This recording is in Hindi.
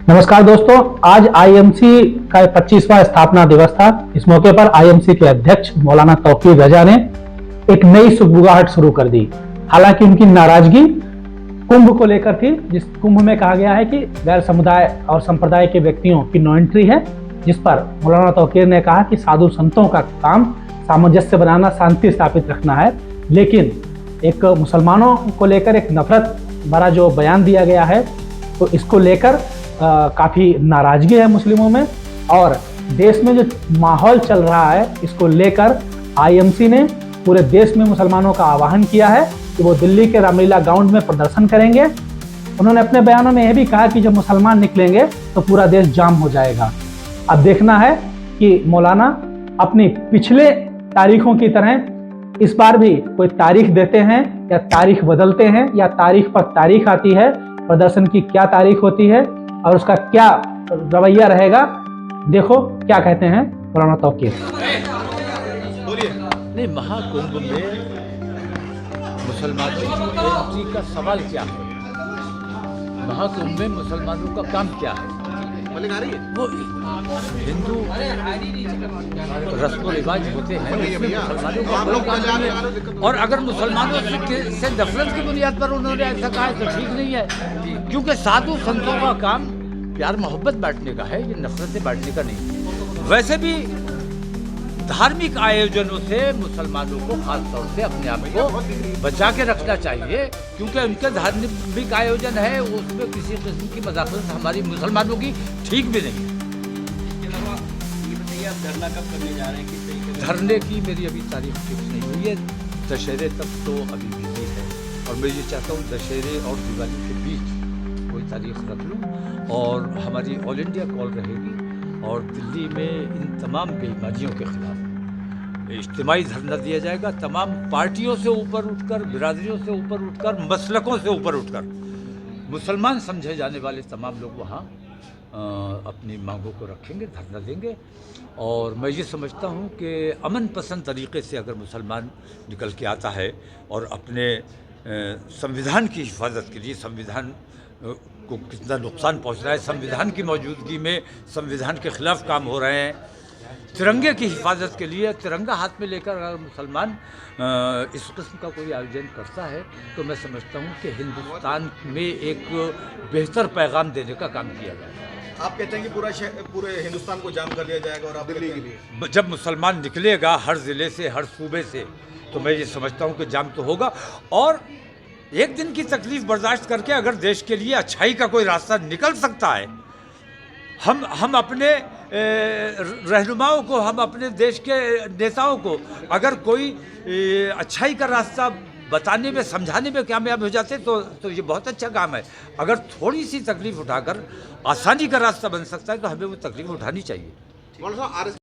नमस्कार दोस्तों, आज आईएमसी का 25वां स्थापना दिवस था। इस मौके पर आईएमसी के अध्यक्ष मौलाना तौकीर रजा ने एक नई सुगबुगाहट शुरू कर दी। हालांकि उनकी नाराजगी कुंभ को लेकर थी, जिस कुंभ में कहा गया है कि गैर समुदाय और संप्रदाय के व्यक्तियों की नो एंट्री है, जिस पर मौलाना तौकीर ने कहा कि साधु संतों का काम सामंजस्य बनाना, शांति स्थापित रखना है। लेकिन एक मुसलमानों को लेकर एक नफरत भरा जो बयान दिया गया है, तो इसको लेकर काफ़ी नाराजगी है मुस्लिमों में। और देश में जो माहौल चल रहा है, इसको लेकर आईएमसी ने पूरे देश में मुसलमानों का आह्वान किया है कि वो दिल्ली के रामलीला ग्राउंड में प्रदर्शन करेंगे। उन्होंने अपने बयानों में यह भी कहा कि जब मुसलमान निकलेंगे तो पूरा देश जाम हो जाएगा। अब देखना है कि मौलाना अपनी पिछले तारीखों की तरह इस बार भी कोई तारीख देते हैं या तारीख बदलते हैं, या तारीख पर तारीख आती है, प्रदर्शन की क्या तारीख होती है और उसका क्या रवैया रहेगा। देखो क्या कहते हैं मौलाना तौकीर। नहीं, महाकुंभ में मुसलमानों की एंट्री का सवाल क्या है? महाकुंभ में मुसलमानों का काम क्या है? वो हिंदू रस्म रिवाज होते हैं, मुसलमानों का कोई काम नहीं है। और अगर मुसलमानों से नफरत की बुनियाद पर उन्होंने ऐसा कहा है तो ठीक नहीं है, क्योंकि साधु संतों का काम प्यार मोहब्बत बांटने का है, ये नफरतें बांटने का नहीं। वैसे भी धार्मिक आयोजनों से मुसलमानों को खास तौर से अपने आप को बचा के रखना चाहिए, क्योंकि उनके धार्मिक आयोजन है, उसमें किसी किस्म की मदाखलत हमारी मुसलमानों की ठीक भी नहीं है। धरना कब करने जा रहे हैं? धरने की मेरी अभी तारीख फिक्स नहीं हुई है। दशहरे तक तो अभी बिजी है, और मैं ये चाहता हूँ दशहरे और दिवाली के बीच कोई तारीख रख लूँ। और हमारी ऑल इंडिया कॉल रहेगी, और दिल्ली में इन तमाम बेईमानियों के खिलाफ इज्तिमाई धरना दिया जाएगा। तमाम पार्टियों से ऊपर उठकर, बिरादरियों से ऊपर उठकर, मसलकों से ऊपर उठकर मुसलमान समझे जाने वाले तमाम लोग वहाँ अपनी मांगों को रखेंगे, धरना देंगे। और मैं ये समझता हूँ कि अमन पसंद तरीके से अगर मुसलमान निकल के आता है और अपने संविधान की हिफाजत के लिए, संविधान को कितना नुकसान पहुँच रहा है, संविधान की मौजूदगी में संविधान के खिलाफ काम हो रहे हैं, तिरंगे की हिफाजत के लिए तिरंगा हाथ में लेकर अगर मुसलमान इस किस्म का कोई आयोजन करता है, तो मैं समझता हूँ कि हिंदुस्तान में एक बेहतर पैगाम देने का काम किया जाएगा। आप कहते हैं कि पूरे हिंदुस्तान को जाम कर दिया जाएगा, और आप दिल्ली के लिए जब मुसलमान निकलेगा हर ज़िले से, हर सूबे से, तो मैं ये समझता हूँ कि जाम तो होगा। और एक दिन की तकलीफ बर्दाश्त करके अगर देश के लिए अच्छाई का कोई रास्ता निकल सकता है, हम अपने रहनुमाओं को, हम अपने देश के नेताओं को अगर कोई अच्छाई का रास्ता बताने में, समझाने में कामयाब हो जाते तो ये बहुत अच्छा काम है। अगर थोड़ी सी तकलीफ उठाकर आसानी का रास्ता बन सकता है तो हमें वो तकलीफ उठानी चाहिए। मौलाना साहब,